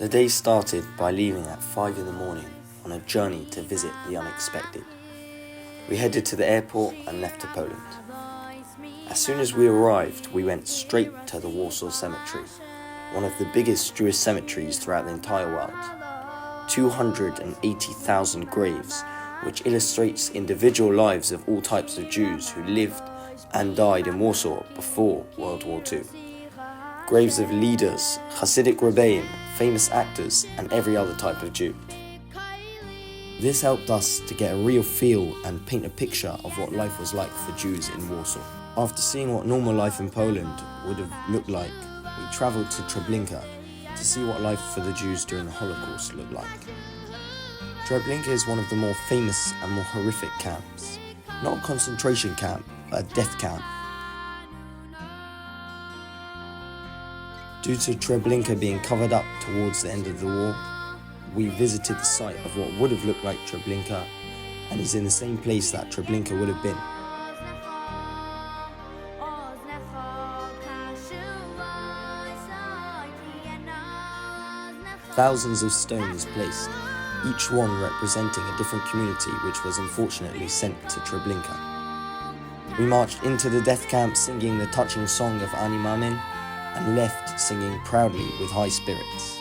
The day started by leaving at 5 in the morning on a journey to visit the unexpected. We headed to the airport and left to Poland. As soon as we arrived, we went straight to the Warsaw Cemetery, one of the biggest Jewish cemeteries throughout the entire world. 280,000 graves, which illustrates individual lives of all types of Jews who lived and died in Warsaw before World War II. Graves of leaders, Hasidic rebbeim, famous actors, and every other type of Jew. This helped us to get a real feel and paint a picture of what life was like for Jews in Warsaw. After seeing what normal life in Poland would have looked like, we travelled to Treblinka to see what life for the Jews during the Holocaust looked like. Treblinka is one of the more famous and more horrific camps. Not a concentration camp, but a death camp. Due to Treblinka being covered up towards the end of the war, we visited the site of what would have looked like Treblinka and is in the same place that Treblinka would have been. Thousands of stones placed, each one representing a different community which was unfortunately sent to Treblinka. We marched into the death camp singing the touching song of Ani Mamin and left singing proudly with high spirits.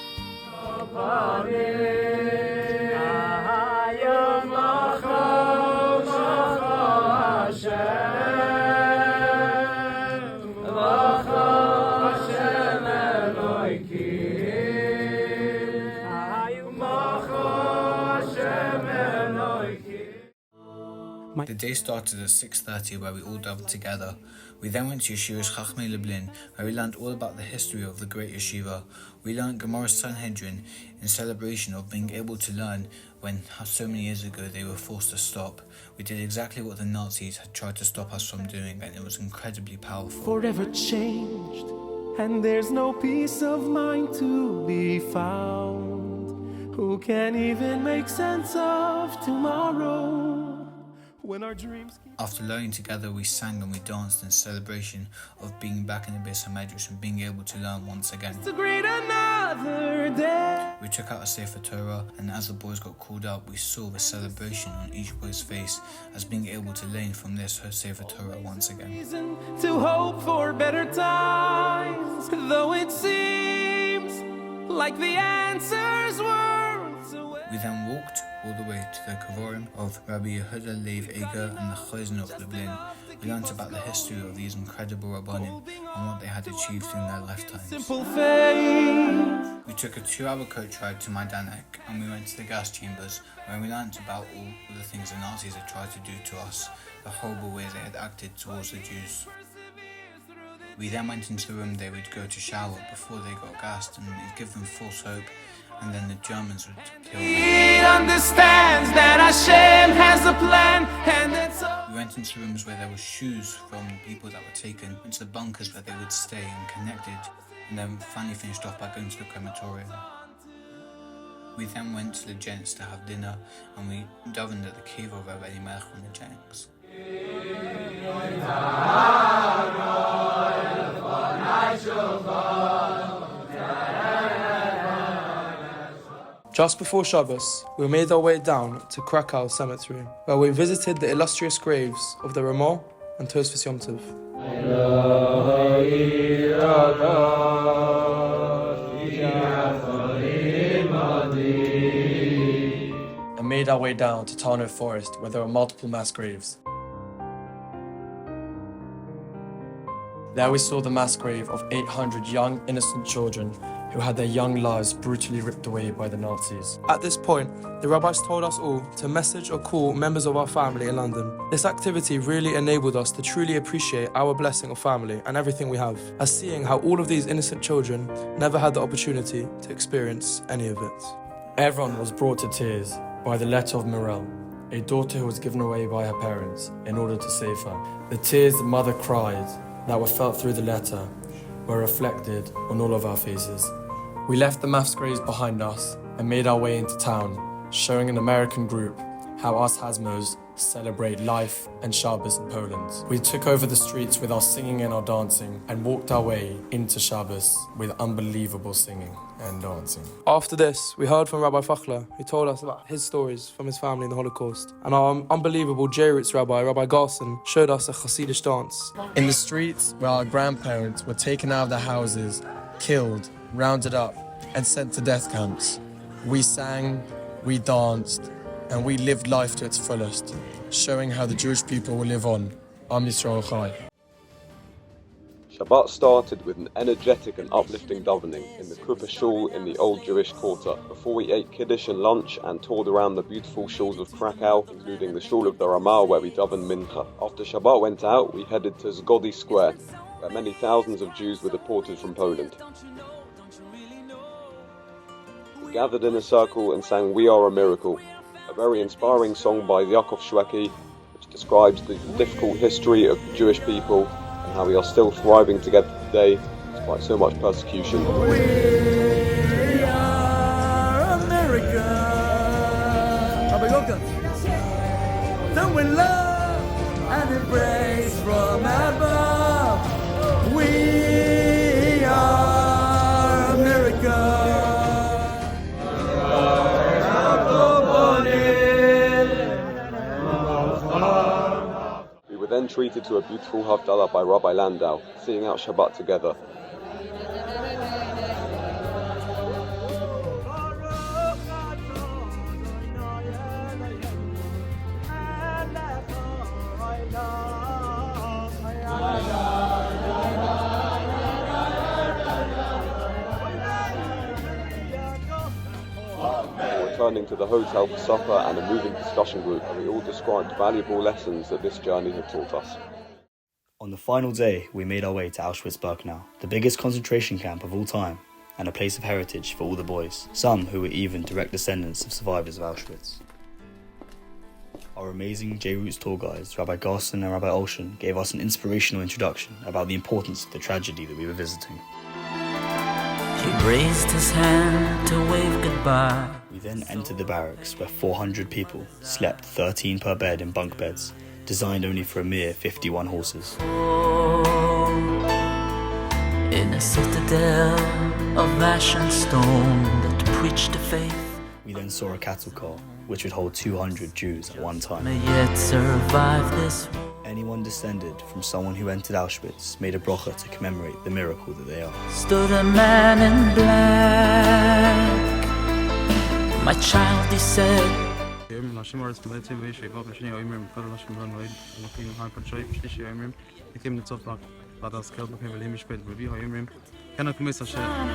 The day started at 6:30 where we all gathered together. We then went to Yeshiva's Chachmei Lublin where we learned all about the history of the great yeshiva. We learned Gemara's Sanhedrin in celebration of being able to learn when so many years ago they were forced to stop. We did exactly what the Nazis had tried to stop us from doing, and it was incredibly powerful. Forever changed, and there's no peace of mind to be found. Who can even make sense of tomorrow? When our dreams keep... After learning together, we sang and we danced in celebration of being back in the Beis HaMedrash and being able to learn once again. To greet another day. We took out a Sefer Torah, and as the boys got called up, we saw the celebration on each boy's face as being able to learn from this Sefer Torah once again. Reason to hope for better times, though it seems like the answers were. We then walked all the way to the Kavorim of Rabbi Yehuda Lev Eger and the Chozin of Lublin. We learnt about the history of these incredible Rabbanim and what they had achieved in their lifetimes. Simple faith. We took a 2-hour coach ride to Majdanek and we went to the gas chambers where we learnt about all the things the Nazis had tried to do to us, the horrible way they had acted towards the Jews. We then went into the room they would go to shower before they got gassed, and it gave them false hope, and then the Germans would kill them. He understands that Hashem has a plan, and it's We went into rooms where there were shoes from people that were taken, into the bunkers where they would stay and connected, and then finally finished off by going to the crematorium. We then went to the gents to have dinner, and we davened at the cave of Rabbi Melech from the gents. Just before Shabbos, we made our way down to Krakow Cemetery, where we visited the illustrious graves of the Ramah and Tosfos Yom Tov. And made our way down to Tarnow Forest, where there were multiple mass graves. There we saw the mass grave of 800 young, innocent children who had their young lives brutally ripped away by the Nazis. At this point, the rabbis told us all to message or call members of our family in London. This activity really enabled us to truly appreciate our blessing of family and everything we have, as seeing how all of these innocent children never had the opportunity to experience any of it. Everyone was brought to tears by the letter of Morel, a daughter who was given away by her parents in order to save her. The tears the mother cried that were felt through the letter were reflected on all of our faces. We left the mass graves behind us and made our way into town, showing an American group how us Hasmos celebrate life and Shabbos in Poland. We took over the streets with our singing and our dancing and walked our way into Shabbos with unbelievable singing and dancing. After this, we heard from Rabbi Fachler, who told us about his stories from his family in the Holocaust. And our unbelievable J-Roots Rabbi, Rabbi Garson, showed us a Hasidic dance. In the streets where our grandparents were taken out of their houses, killed, rounded up, and sent to death camps, we sang, we danced, and we lived life to its fullest, showing how the Jewish people will live on. Am Yisrael Chai. Shabbat started with an energetic and uplifting davening in the Kuppah Shul in the Old Jewish Quarter, before we ate Kiddush and lunch and toured around the beautiful shuls of Krakow, including the Shul of the Ramah where we davened Mincha. After Shabbat went out, we headed to Zgody Square, where many thousands of Jews were deported from Poland. We gathered in a circle and sang We Are a Miracle, a very inspiring song by Yaakov Shweki, which describes the difficult history of the Jewish people and how we are still thriving together today despite so much persecution. We are America. Rabbi Olshin. Then we love and embrace from above. We are America. We were then treated to a beautiful Havdalah by Rabbi Landau, seeing out Shabbat together. Returning to the hotel for supper and a moving discussion group, where we all described valuable lessons that this journey had taught us. On the final day, we made our way to Auschwitz-Birkenau, the biggest concentration camp of all time, and a place of heritage for all the boys, some who were even direct descendants of survivors of Auschwitz. Our amazing J-Roots tour guides, Rabbi Garson and Rabbi Olshin, gave us an inspirational introduction about the importance of the tragedy that we were visiting. He raised his hand to wave goodbye. We then entered the barracks where 400 people slept 13 per bed in bunk beds, designed only for a mere 51 horses. In a citadel of ash and stone that preached the faith. We then saw a cattle car, which would hold 200 Jews at one time. May yet survive this. Anyone descended from someone who entered Auschwitz made a brocha to commemorate the miracle that they are. Stood a man in black. My child, he said. On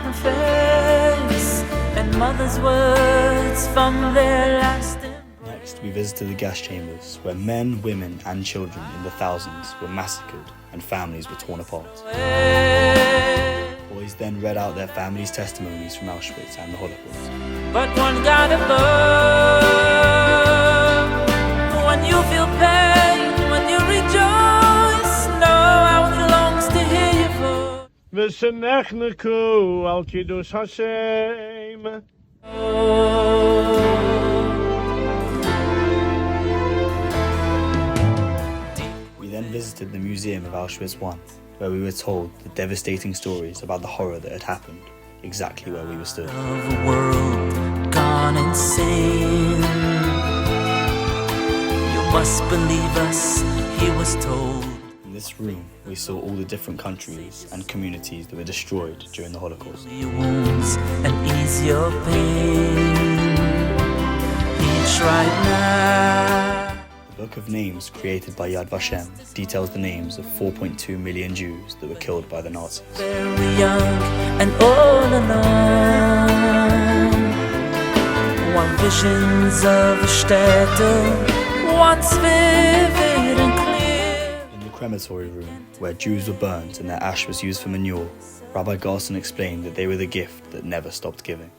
her face, and mother's words from their last. Next, we visited the gas chambers, where men, women, and children in the thousands were massacred and families were torn apart. Boys then read out their families' testimonies from Auschwitz and the Holocaust. But one God above, when you feel pain, when you rejoice, know how it longs to hear your voice. V'shenechneku al kiddush Hashem. We then visited the Museum of Auschwitz I, where we were told the devastating stories about the horror that had happened exactly where we were stood. Of a world gone insane. You must believe us, he was told. In this room, we saw all the different countries and communities that were destroyed during the Holocaust. Your wounds and ease your pain. He tried now. The Book of Names created by Yad Vashem details the names of 4.2 million Jews that were killed by the Nazis. Very young and all alone. One visions of a Städte, once vivid and clear. In the crematory room, where Jews were burnt and their ash was used for manure, Rabbi Garson explained that they were the gift that never stopped giving.